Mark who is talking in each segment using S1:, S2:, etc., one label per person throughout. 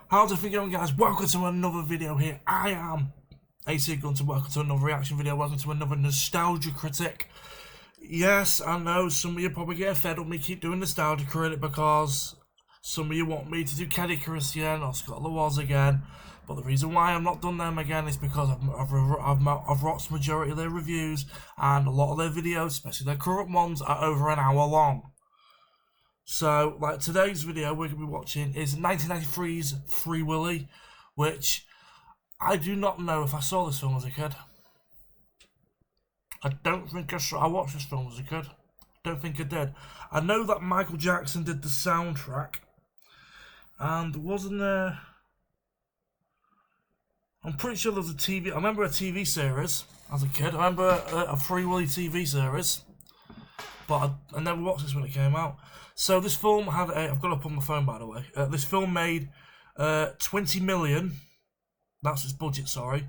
S1: How's it going, guys? Welcome to another video here. I am AC Guenter. Welcome to another reaction video. Welcome to another Nostalgia Critic. Yes, I know some of you probably get fed with me keep doing Nostalgia Critic because some of you want me to do Caddy Christian or Scott Lawaz again. But the reason why I've not done them again is because I've watched the majority of their reviews, and a lot of their videos, especially their current ones, are over an hour long. So, like, today's video we're going to be watching is 1993's Free Willy, which I do not know if I saw this film as a kid. I don't think I watched this film as a kid. I don't think I did. I know that Michael Jackson did the soundtrack, and wasn't there... I'm pretty sure there was a TV... I remember a TV series as a kid. I remember a Free Willy TV series, but I never watched this when it came out. So this film had I've got it up on my phone, by the way. This film made 20 million. That's its budget, sorry.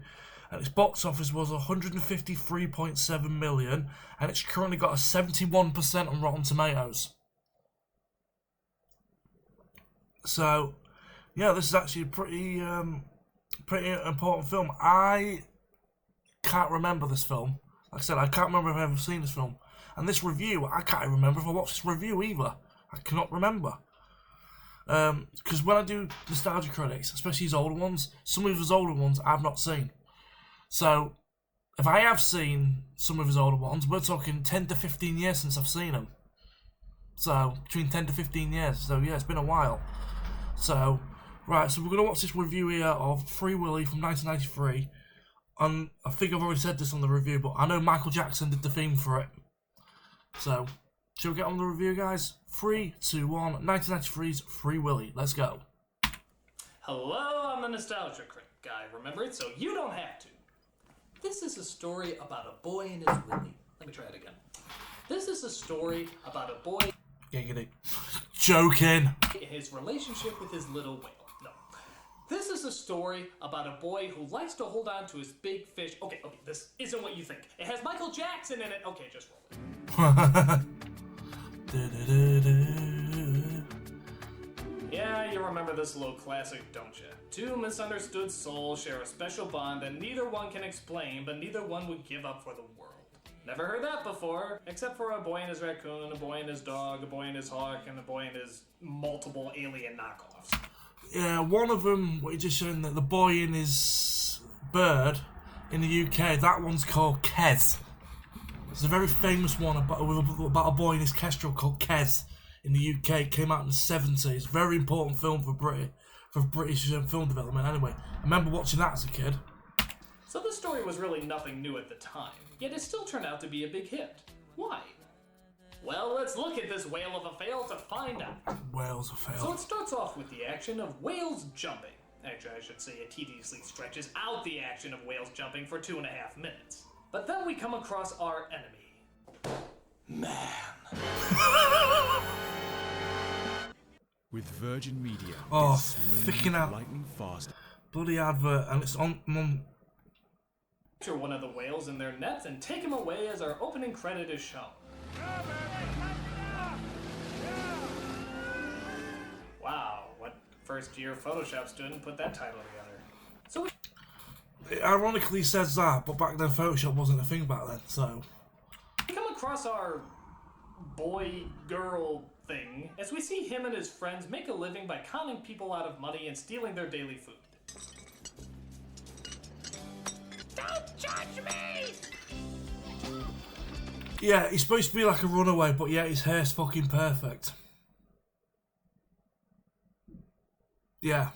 S1: And its box office was 153.7 million. And it's currently got a 71% on Rotten Tomatoes. So, yeah, this is actually a pretty important film. I can't remember this film. Like I said, I can't remember if I've ever seen this film. And this review, I can't even remember if I watched this review either. I cannot remember. Because when I do Nostalgia Critics, especially his older ones, some of his older ones I've not seen. So, if I have seen some of his older ones, we're talking 10 to 15 years since I've seen them. So, between 10 to 15 years. So, yeah, it's been a while. So, right, so we're going to watch this review here of Free Willy from 1993. And I think I've already said this on the review, but I know Michael Jackson did the theme for it. So, shall we get on the review, guys? 3, 2, 1, 1993's Free Willy. Let's go.
S2: Hello, I'm the Nostalgia Critic guy. Remember it so you don't have to. This is a story about a boy and his Willy. Let me try it again. This is a story about a boy...
S1: Giggity. Joking.
S2: His relationship with his little whale. No. This is a story about a boy who likes to hold on to his big fish. Okay, this isn't what you think. It has Michael Jackson in it. Okay, just roll it. Yeah, you remember this little classic, don't you? Two misunderstood souls share a special bond that neither one can explain, but neither one would give up for the world. Never heard that before, except for a boy and his raccoon, a boy and his dog, a boy and his hawk, and a boy and his multiple alien knockoffs.
S1: Yeah, one of them, what you just showing, that the boy and his bird in the UK, that one's called Kez. It's a very famous one about a boy and his kestrel called Kez in the UK. It came out in the 70s. Very important film for British film development. Anyway, I remember watching that as a kid.
S2: So this story was really nothing new at the time, yet it still turned out to be a big hit. Why? Well, let's look at this whale of a fail to find out.
S1: Whales of fail.
S2: So it starts off with the action of whales jumping. Actually, I should say it tediously stretches out the action of whales jumping for 2.5 minutes. But then we come across our enemy. Man.
S3: With Virgin Media.
S1: Oh, freaking out.
S3: Lightning fast.
S1: Bloody advert, and it's on...
S2: Capture one of the whales in their nets and take him away as our opening credit is shown. Wow, what first-year Photoshop student put that title together? So
S1: It ironically says that, but back then Photoshop wasn't a thing back then, so...
S2: we come across our boy-girl thing as we see him and his friends make a living by conning people out of money and stealing their daily food. Don't judge me!
S1: Yeah, he's supposed to be like a runaway, but yeah, his hair's fucking perfect. Yeah.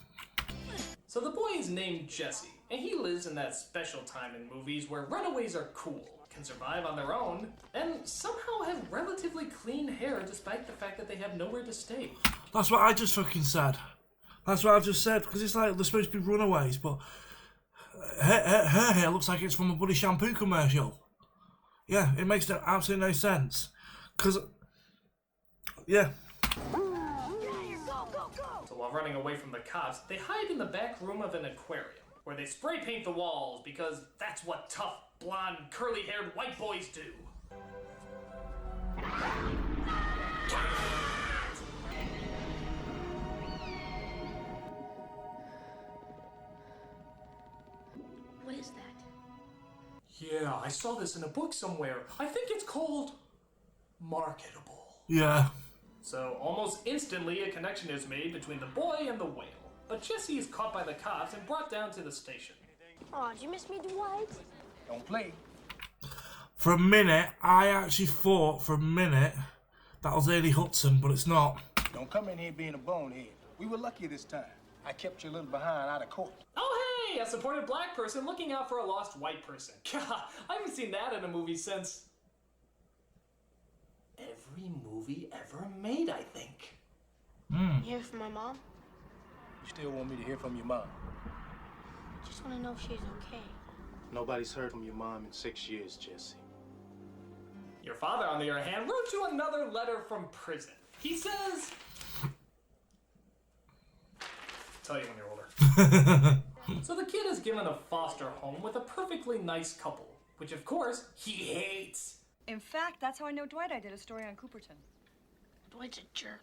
S2: So the boy is named Jesse, and he lives in that special time in movies where runaways are cool, can survive on their own, and somehow have relatively clean hair despite the fact that they have nowhere to stay.
S1: That's what I just fucking said. That's what I've just said, because it's like they're supposed to be runaways, but her hair looks like it's from a bloody shampoo commercial. Yeah, it makes absolutely no sense. Because, yeah.
S2: So while running away from the cops, they hide in the back room of an aquarium, where they spray paint the walls because that's what tough, blonde, curly-haired white boys do. Yeah, I saw this in a book somewhere. I think it's called marketable.
S1: Yeah.
S2: So almost instantly a connection is made between the boy and the whale. But Jesse is caught by the cops and brought down to the station.
S4: Aw, did you miss me, Dwight?
S5: Don't play.
S1: For a minute, I actually thought that was Eddie Hudson, but it's not.
S5: Don't come in here being a bonehead. We were lucky this time. I kept you a little behind out of court.
S2: Oh hey, a supported black person looking out for a lost white person. God, I haven't seen that in a movie since... every movie ever made, I think.
S4: You hear from my mom?
S5: You still want me to hear from your mom?
S4: Just want to know if she's okay.
S5: Nobody's heard from your mom in 6 years, Jesse.
S2: Your father, on the other hand, wrote you another letter from prison. He says... tell you when you're older. So the kid is given a foster home with a perfectly nice couple, which of course he hates.
S6: In fact, that's how I know Dwight. I did a story on Cooperton.
S4: Dwight's a jerk.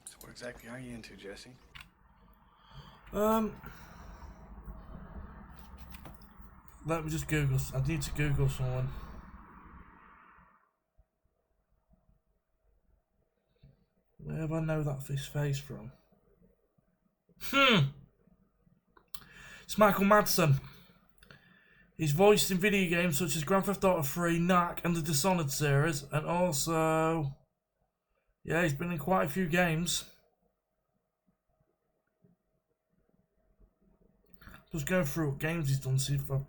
S5: So what exactly are you into, Jesse?
S1: Let me just Google. I need to Google someone. Where do I know that his face from? It's Michael Madsen. He's voiced in video games such as Grand Theft Auto 3, Knack, and the Dishonored series, and also, yeah, he's been in quite a few games. Just going through what games he's done, see if I...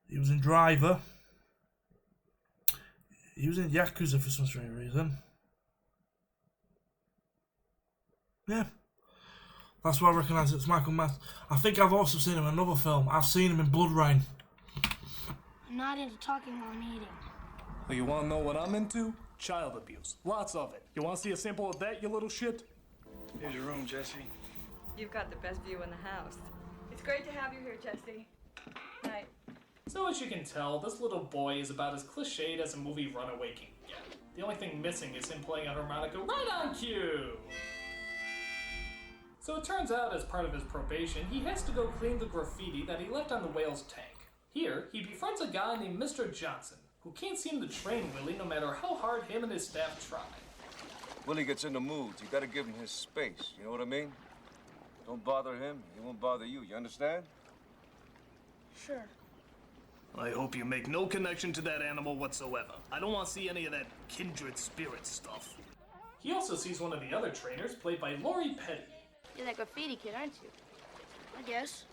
S1: he was in Driver. He was in Yakuza for some strange reason. Yeah. That's why I recognise it's Michael Madsen. I think I've also seen him in another film. I've seen him in Blood Rain.
S4: I'm not into talking while I'm eating.
S2: Well, you wanna know what I'm into? Child abuse. Lots of it. You wanna see a sample of that, you little shit?
S5: Here's your room, Jesse.
S6: You've got the best view in the house. It's great to have you here, Jesse. Night.
S2: So as you can tell, this little boy is about as cliched as a movie runaway can get. The only thing missing is him playing a harmonica right on cue! So it turns out, as part of his probation, he has to go clean the graffiti that he left on the whale's tank. Here, he befriends a guy named Mr. Johnson, who can't seem to train Willy no matter how hard him and his staff try.
S7: Willie gets into moods. You gotta give him his space. You know what I mean? Don't bother him. He won't bother you. You understand?
S4: Sure.
S2: I hope you make no connection to that animal whatsoever. I don't want to see any of that kindred spirit stuff. He also sees one of the other trainers, played by Lori Petty.
S8: You're that graffiti kid, aren't you?
S4: I guess.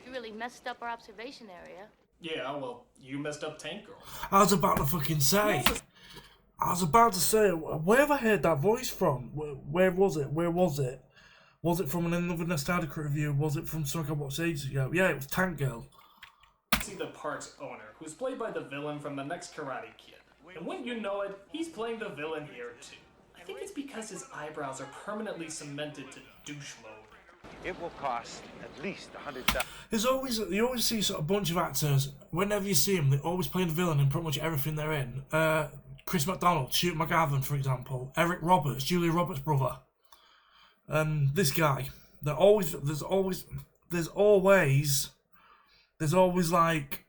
S8: You really messed up our observation area.
S2: Yeah, well, you messed up Tank Girl.
S1: I was about to fucking say. Where have I heard that voice from? Where was it? Was it from another Nostalgia Critic review? Was it from something I watched ages ago? Yeah, it was Tank Girl.
S2: See the park's owner, who's played by the villain from the next Karate Kid. And wouldn't you know it, he's playing the villain here too. I think it's because his eyebrows are permanently cemented to douche mode.
S9: It will cost at least $100,000.
S1: You always see sort of a bunch of actors, whenever you see them, they always play the villain in pretty much everything they're in. Chris McDonald, Shoot McGavin, for example. Eric Roberts, Julia Roberts' brother. This guy. There's always like,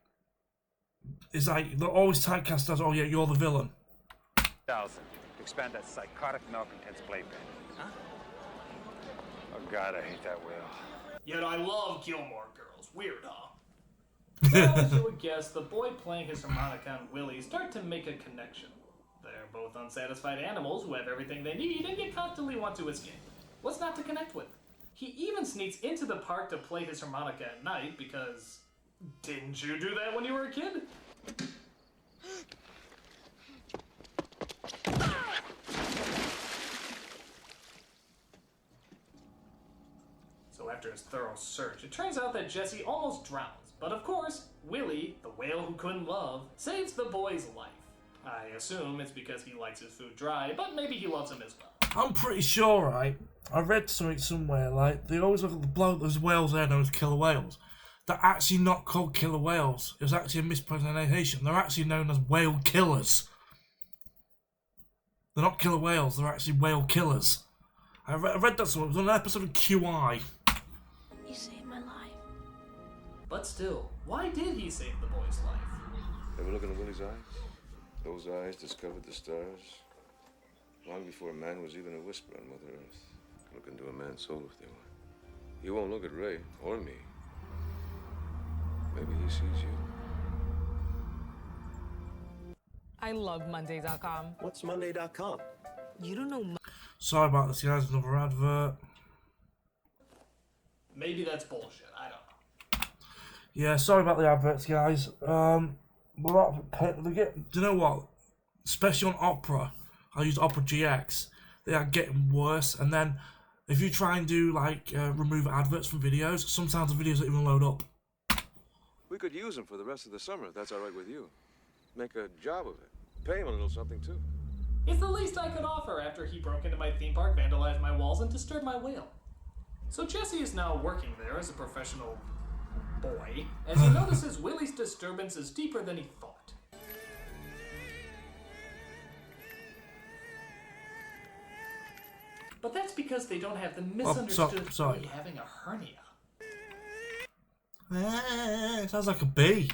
S1: it's like, they're always typecast as, oh yeah, you're the villain.
S9: To expand that psychotic malcontent's playpen. Huh? Oh God, I hate that whale.
S2: Yet I love Gilmore Girls. Weird, huh? So, as you would guess, the boy playing his harmonica and Willy start to make a connection. They're both unsatisfied animals who have everything they need and yet constantly want to escape. What's not to connect with? He even sneaks into the park to play his harmonica at night because... didn't you do that when you were a kid? So after his thorough search, it turns out that Jesse almost drowns. But of course, Willy, the whale who couldn't love, saves the boy's life. I assume it's because he likes his food dry, but maybe he loves him as well.
S1: I'm pretty sure, right? I read something somewhere, like, they always look at the bloke, those whales there known as killer whales. They're actually not called killer whales. It was actually a mispronunciation. They're actually known as whale killers. They're not killer whales, they're actually whale killers. I read that somewhere. It was on an episode of QI.
S4: You saved my
S2: But still, why did he save the boy's life?
S7: Ever look into Willy's eyes? Those eyes discovered the stars long before man was even a whisper on Mother Earth. Look into a man's soul if they want. You won't look at Ray or me. Maybe he sees you.
S10: I love Monday.com.
S11: What's Monday.com?
S10: You don't know.
S1: Sorry about this, guys. Another advert.
S2: Maybe that's bullshit. I don't know.
S1: Yeah, sorry about the adverts, guys. We're not. Do you know what? Especially on Opera, I use Opera GX. They are getting worse. And then, if you try and do like remove adverts from videos, sometimes the videos don't even load up.
S7: We could use him for the rest of the summer, if that's all right with you. Make a job of it. Pay him a little something, too.
S2: It's the least I could offer after he broke into my theme park, vandalized my walls, and disturbed my whale. So Jesse is now working there as a professional boy, as he notices Willy's disturbance is deeper than he thought. But that's because they don't have the misunderstood Willy having a hernia.
S1: Sounds like a bee.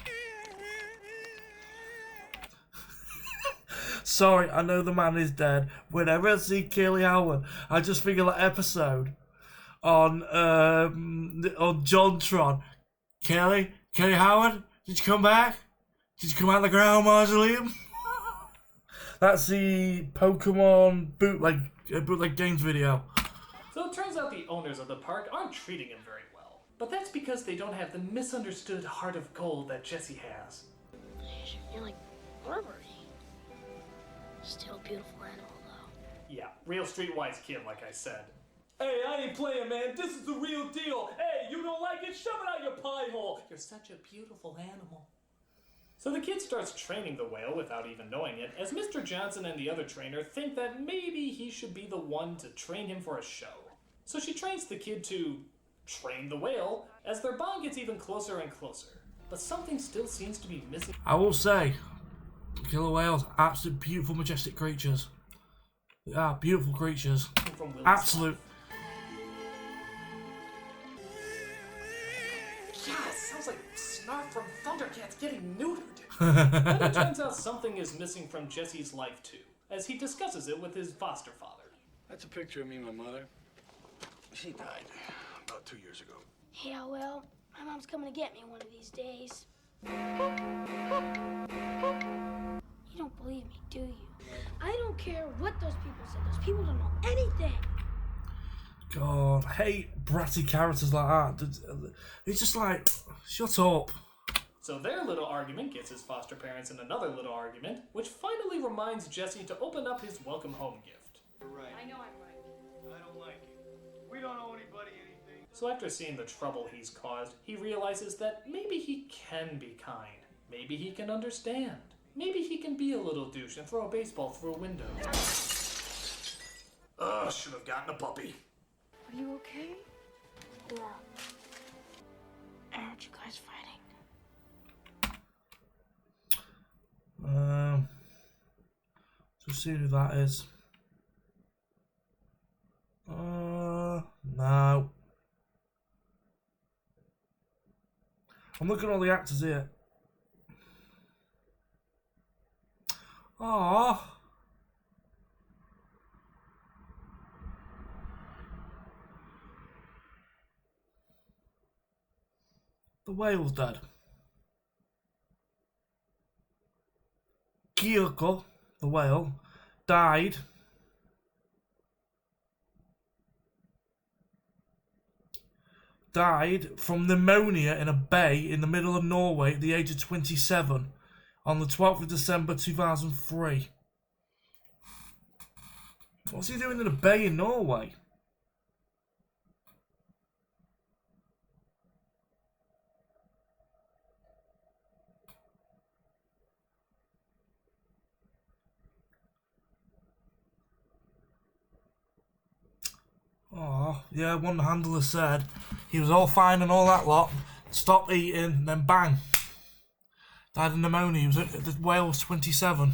S1: Sorry, I know the man is dead. Whenever I see Kelly Howard, I just think of that episode on JonTron. Kelly Howard, did you come back? Did you come out of the ground mausoleum? That's the Pokemon bootleg games video.
S2: So it turns out the owners of the park aren't treating him very well. But that's because they don't have the misunderstood heart of gold that Jesse has.
S4: You're like Burberry. Still a beautiful animal, though.
S2: Yeah, real streetwise kid, like I said. Hey, I ain't playing, man. This is the real deal. Hey, you don't like it? Shove it out your pie hole. You're such a beautiful animal. So the kid starts training the whale without even knowing it, as Mr. Johnson and the other trainer think that maybe he should be the one to train him for a show. So she trains the kid to train the whale, as their bond gets even closer and closer. But something still seems to be missing.
S1: I will say, killer whales, absolute beautiful, majestic creatures. They are beautiful creatures. Absolute.
S2: God, sounds like Snarf from Thundercats getting neutered. Then it turns out something is missing from Jesse's life too, as he discusses it with his foster father.
S5: That's a picture of me and my mother. She died about 2 years ago.
S4: Yeah, well, my mom's coming to get me one of these days. You don't believe me, do you? I don't care what those people said. Those people don't know anything.
S1: God, I hate bratty characters like that. It's just like, shut up.
S2: So their little argument gets his foster parents in another little argument, which finally reminds Jesse to open up his welcome home gift.
S5: You're right.
S6: I know I'm right.
S5: I don't like it. We don't owe anybody anything.
S2: So after seeing the trouble he's caused, he realizes that maybe he can be kind. Maybe he can understand. Maybe he can be a little douche and throw a baseball through a window. Ugh, should have gotten a puppy.
S6: Are you okay?
S4: Yeah. Aren't you guys fighting?
S1: Just see who that is. No. I'm looking at all the actors here. Aww. The whale's dead. Kyoko, the whale, died from pneumonia in a bay in the middle of Norway at the age of 27 on the 12th of December 2003. What's he doing in a bay in Norway? Oh, yeah, one handler said he was all fine and all that lot, stopped eating, then bang. Died of pneumonia. He was at the whale was 27.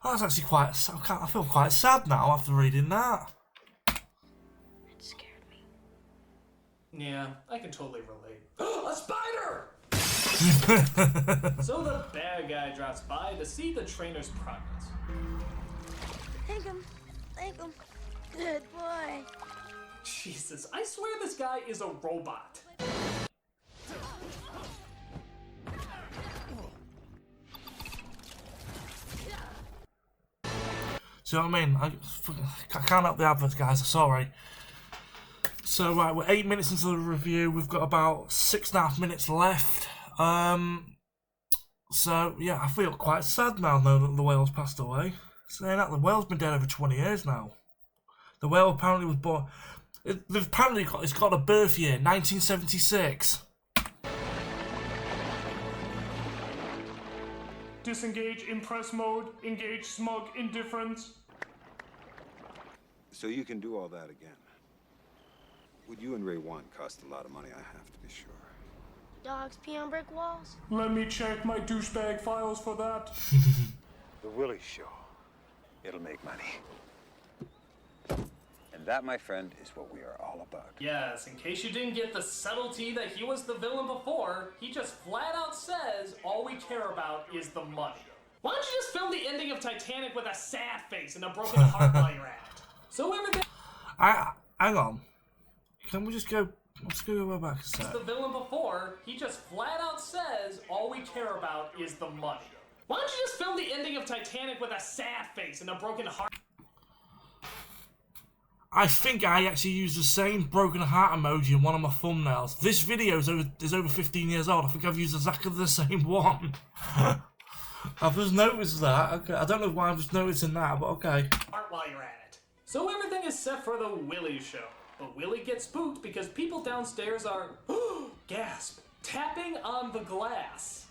S1: Oh, that's actually quite. I feel quite sad now after reading that.
S4: It scared me.
S2: Yeah, I can totally relate. A spider! So the bad guy drops by to see the trainer's progress.
S4: Thank him. Good boy.
S2: Jesus, I swear this guy is a robot.
S1: See what I mean? I can't help the adverts, guys. Sorry. So right, we're 8 minutes into the review. We've got about 6.5 minutes left. So yeah, I feel quite sad now though that the whale's passed away. Saying that, the whale's been dead over 20 years now. The whale apparently was born. It's got a birth year, 1976.
S11: Disengage impress mode, engage smug indifference.
S12: So you can do all that again. What you and Ray want cost a lot of money, I have to be sure.
S4: Dogs pee on brick walls?
S11: Let me check my douchebag files for that.
S9: The Willy Show. It'll make money. And that, my friend, is what we are all about.
S2: Yes, in case you didn't get the subtlety that he was the villain before, he just flat out says all we care about is the money. Why don't you just film the ending of Titanic with a sad face and a broken heart while you're at it? So everything.
S1: Hang on. Can we just go? Let's go back a sec.
S2: The villain before, he just flat out says all we care about is the money. Why don't you just film the ending of Titanic with a sad face and a broken heart?
S1: I think I actually used the same broken heart emoji in one of my thumbnails. This video is over 15 years old. I think I've used exactly the same one. I've just noticed that. Okay, I don't know why I'm just noticing that, but okay.
S2: While you're at it. So everything is set for the Willy Show. But Willy gets spooked because people downstairs are, gasp, tapping on the glass.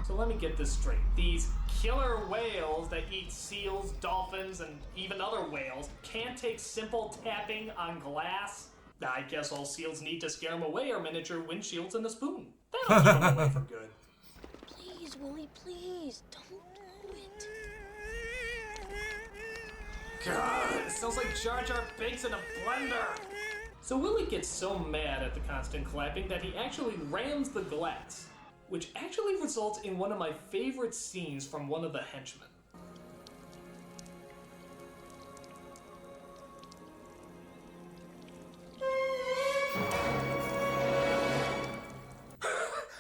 S2: So let me get this straight. These killer whales that eat seals, dolphins, and even other whales can't take simple tapping on glass? I guess all seals need to scare them away are miniature windshields and a spoon. That'll keep them away for good.
S4: Please, Willy, please, don't do it.
S2: God, it sounds like Jar Jar Binks in a blender. So Willy gets so mad at the constant clapping that he actually rams the glass, which actually results in one of my favorite scenes from one of the henchmen.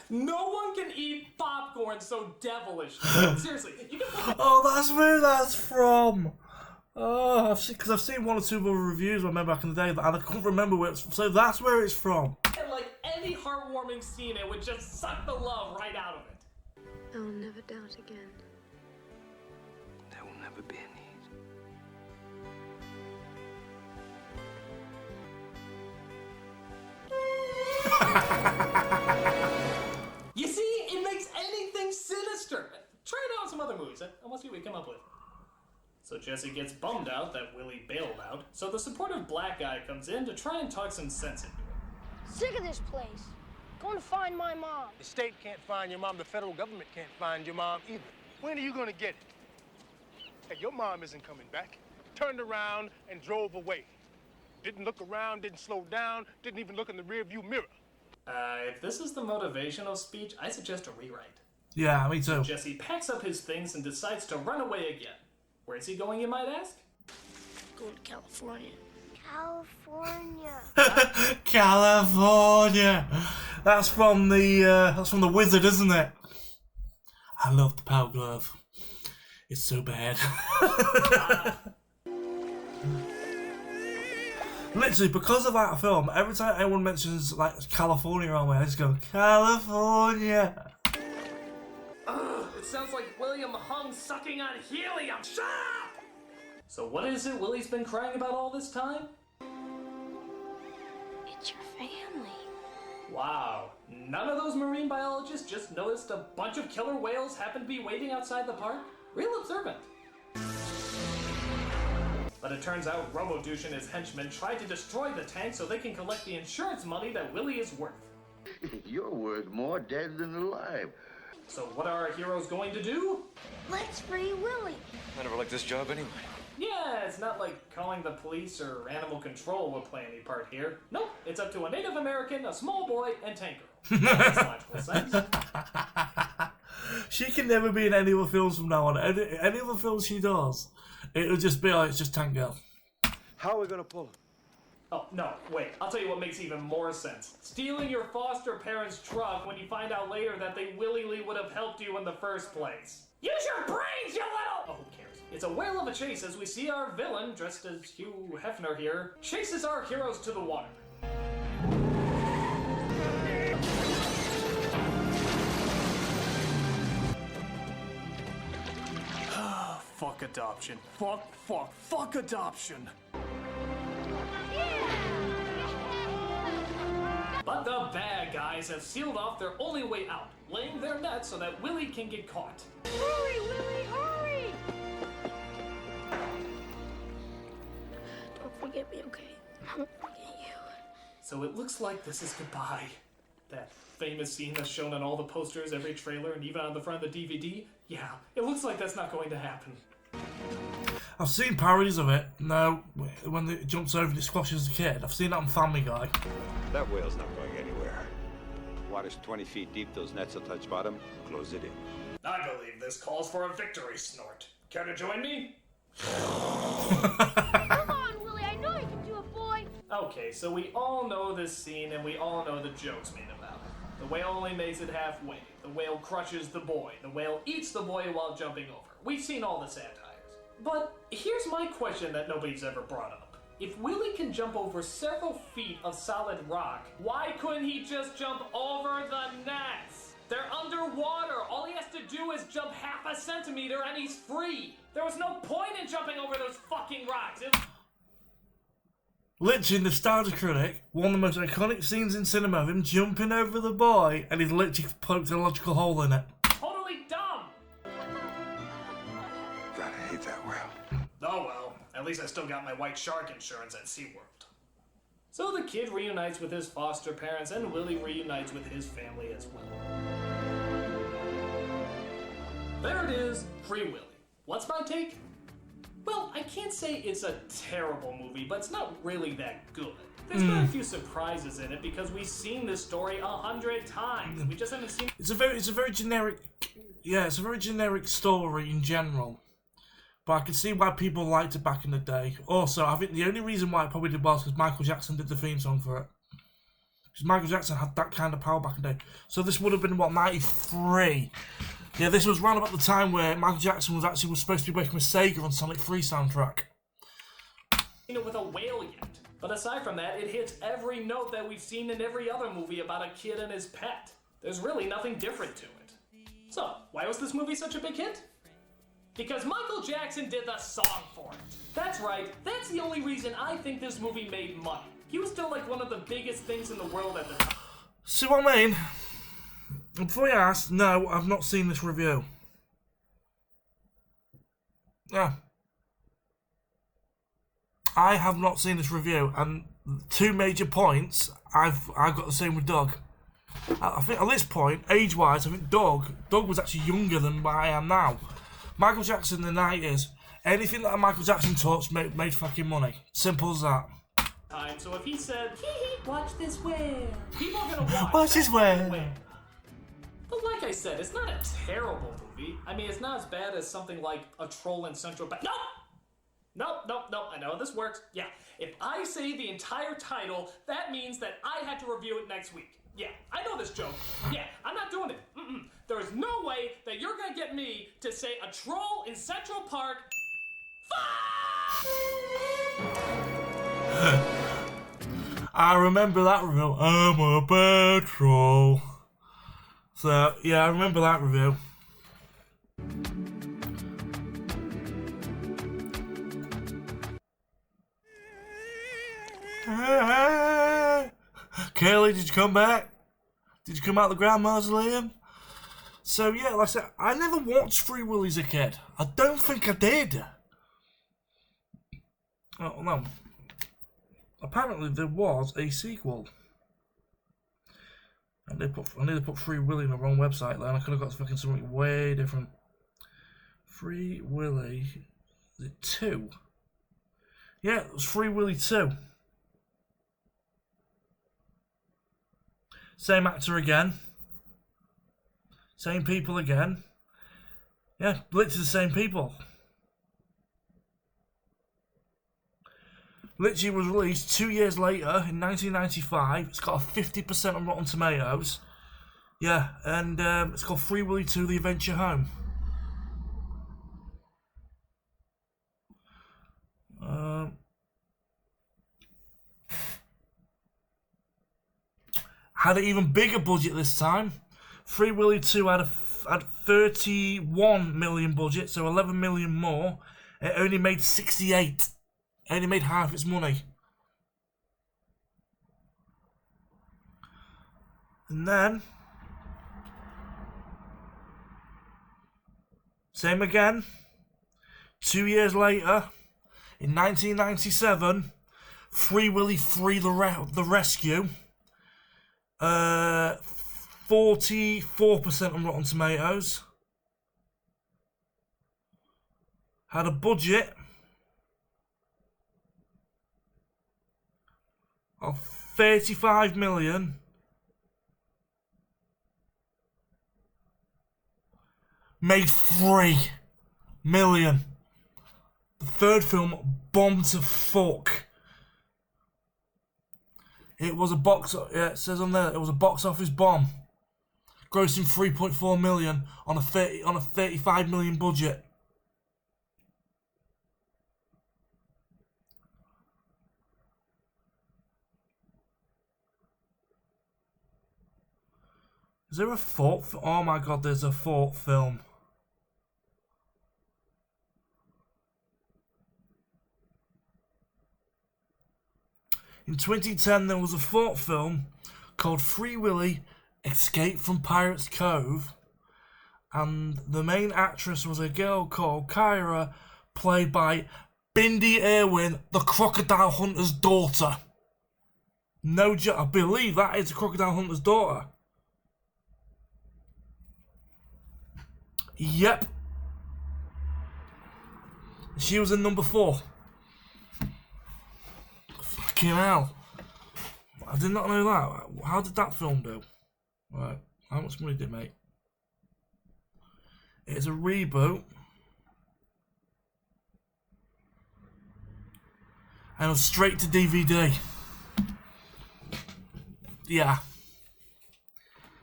S2: No one can eat popcorn so devilish. Seriously, you can.
S1: Oh, that's where that's from. Oh, because I've seen one or two other reviews I remember back in the day, and I couldn't remember where it's from. So that's where it's from.
S2: And like any heartwarming scene, it would just suck the love right out of it.
S13: I will never doubt again.
S12: There will never be a need.
S2: You see, it makes anything sinister. Try it out in some other movies. I want to see what we come up with. So Jesse gets bummed out that Willy bailed out, so the supportive black guy comes in to try and talk some sense into him.
S4: Sick of this place. Going to find my mom.
S5: The state can't find your mom. The federal government can't find your mom either. When are you gonna get it? Hey, your mom isn't coming back. Turned around and drove away. Didn't look around, didn't slow down, didn't even look in the rearview mirror.
S2: If this is the motivational speech, I suggest a rewrite.
S1: Yeah, me too.
S2: Jesse packs up his things and decides to run away again. Where is he going, you might ask?
S4: Going to California. California.
S1: California. That's from the Wizard, isn't it? I love the Power Glove. It's so bad. Literally, because of that film, every time anyone mentions like California on me, I just go California.
S2: It sounds like William Hung sucking on helium. Shut up! So what is it Willy's been crying about all this time?
S4: It's your family.
S2: Wow. None of those marine biologists just noticed a bunch of killer whales happen to be waiting outside the park? Real observant. But it turns out Robo-Douche and his henchmen tried to destroy the tank so they can collect the insurance money that Willy is worth.
S14: You're worth more dead than alive.
S2: So what are our heroes going to do?
S4: Let's free Willy.
S7: I never liked this job anyway.
S2: Yeah, it's not like calling the police or animal control will play any part here. Nope, it's up to a Native American, a small boy, and Tank Girl. That makes logical sense.
S1: She can never be in any other films from now on. Any other films she does, it'll just be like, it's just Tank Girl.
S15: How are we gonna pull him?
S2: Oh, no, wait. I'll tell you what makes even more sense. Stealing your foster parents' truck when you find out later that they willingly would have helped you in the first place. Use your brains, you little... Oh, who cares? It's a whale of a chase as we see our villain, dressed as Hugh Hefner here, chases our heroes to the water. Fuck adoption. Fuck adoption. But the bad guys have sealed off their only way out, laying their net so that Willy can get caught.
S4: Hurry, Willy, hurry! Don't forget me, okay? I won't forget you.
S2: So it looks like this is goodbye. That famous scene that's shown on all the posters, every trailer, and even on the front of the DVD? Yeah, it looks like that's not going to happen.
S1: I've seen parodies of it. No, when it jumps over and it squashes the kid. I've seen that on Family Guy.
S12: That whale's not going anywhere. Water's 20 feet deep. Those nets will touch bottom. Close it in.
S2: I believe this calls for a victory snort. Care to join me?
S4: Come on, Willy, I know you can do it, boy!
S2: Okay, so we all know this scene and we all know the jokes made about it. The whale only makes it halfway. The whale crushes the boy. The whale eats the boy while jumping over. We've seen all the satires. But here's my question that nobody's ever brought up. If Willy can jump over several feet of solid rock, why couldn't he just jump over the nets? They're underwater. All he has to do is jump half a centimeter and he's free. There was no point in jumping over those fucking rocks.
S1: Literally, Nostalgia Critic, one of the most iconic scenes in cinema of him jumping over the boy and he's literally poked a logical hole in it.
S2: Totally dumb.
S12: God, I hate that whale.
S2: Oh well, at least I still got my white shark insurance at SeaWorld. So the kid reunites with his foster parents and Willy reunites with his family as well. There it is, Free Willy. What's my take? Well, I can't say it's a terrible movie, but it's not really that good. There's been a few surprises in it because we've seen this story 100 times. We just haven't seen.
S1: It's a very generic. Yeah, it's a very generic story in general. But I can see why people liked it back in the day. Also, I think the only reason why it probably did well is because Michael Jackson did the theme song for it. Because Michael Jackson had that kind of power back in the day. So this would have been, what, 93? Yeah, this was around about the time where Michael Jackson was supposed to be working with Sega on Sonic 3 soundtrack.
S2: Seen it with a whale yet. But aside from that, it hits every note that we've seen in every other movie about a kid and his pet. There's really nothing different to it. So, why was this movie such a big hit? Because Michael Jackson did the song for it. That's right, that's the only reason I think this movie made money. He was still like one of the biggest things in the world at the time.
S1: See what I mean? Before you ask, no, I've not seen this review. No. I have not seen this review, and 2 major points, I've got the same with Doug. I think at this point, age-wise, I think Doug was actually younger than I am now. Michael Jackson in the 90s, anything that Michael Jackson touched made fucking money. Simple as that.
S2: So if he said, hee, watch this whale, people are gonna
S1: watch this whale.
S2: But like I said, it's not a terrible movie. I mean, it's not as bad as something like A Troll in Central Park. Nope, I know how this works. Yeah, if I say the entire title, that means that I had to review it next week. Yeah, I know this joke. Yeah, I'm not doing it. There is no way that you're gonna get me to say A Troll in Central Park.
S1: I remember that review. I'm a bad troll. So, yeah, I remember that review. Kelly, did you come back? Did you come out of the Grand Mausoleum? So, yeah, like I said, I never watched Free Willy as a kid. I don't think I did. Oh, no. Apparently, there was a sequel. And I need to put Free Willy on the wrong website then. I could have got something way different. Free Willy. Is it 2? Yeah, it was Free Willy 2. Same actor again. Same people again. Yeah, literally the same people. Literally was released 2 years later in 1995. It's got a 50% on Rotten Tomatoes. Yeah, and it's called Free Willy 2: The Adventure Home. Had an even bigger budget this time. Free Willy 2 had 31 million budget, so 11 million more. It only made 68. It only made half its money. And then, same again. 2 years later, in 1997, Free Willy 3: The Rescue. 44% on Rotten Tomatoes. Had a budget of 35 million. Made 3 million. The third film bombed to fuck. It was a it says on there, it was a box office bomb. Grossing 3.4 million on a 35 million budget. Is there a fourth? Oh my god, there's a fourth film. In 2010, there was a fourth film called Free Willy: Escape from Pirates Cove, and the main actress was a girl called Kyra, played by Bindi Irwin, the crocodile hunter's daughter. No joke, I believe that is the crocodile hunter's daughter. Yep. She was in number 4. Fucking hell. I did not know that. How did that film do? Right. How much money did it make? It's a reboot. And it's straight to DVD. Yeah.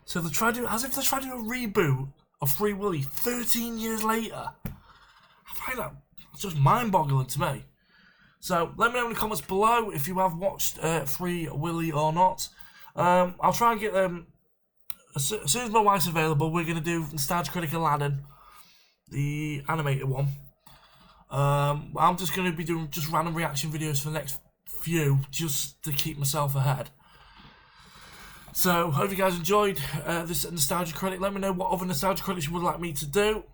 S1: So they tried to, as if they're trying to do a reboot of Free Willy 13 years later. I find that just mind-boggling to me. So let me know in the comments below if you have watched Free Willy or not. I'll try and get them as soon as my wife's available. We're going to do Nostalgia Critic Aladdin, the animated one. I'm just going to be doing just random reaction videos for the next few, just to keep myself ahead. So, hope you guys enjoyed this Nostalgia Critic. Let me know what other Nostalgia Critics you would like me to do.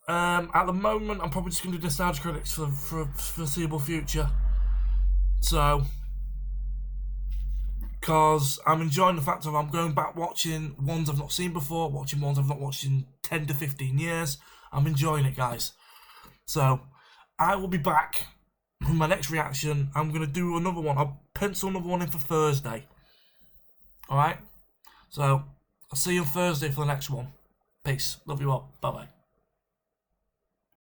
S1: At the moment, I'm probably just going to do Nostalgia Critics for a foreseeable future. So, because I'm enjoying the fact that I'm going back watching ones I've not seen before, watching ones I've not watched in 10 to 15 years. I'm enjoying it, guys. So, I will be back with my next reaction. I'm going to do another one. I'll pencil another one in for Thursday. Alright? So, I'll see you on Thursday for the next one. Peace. Love you all. Bye-bye.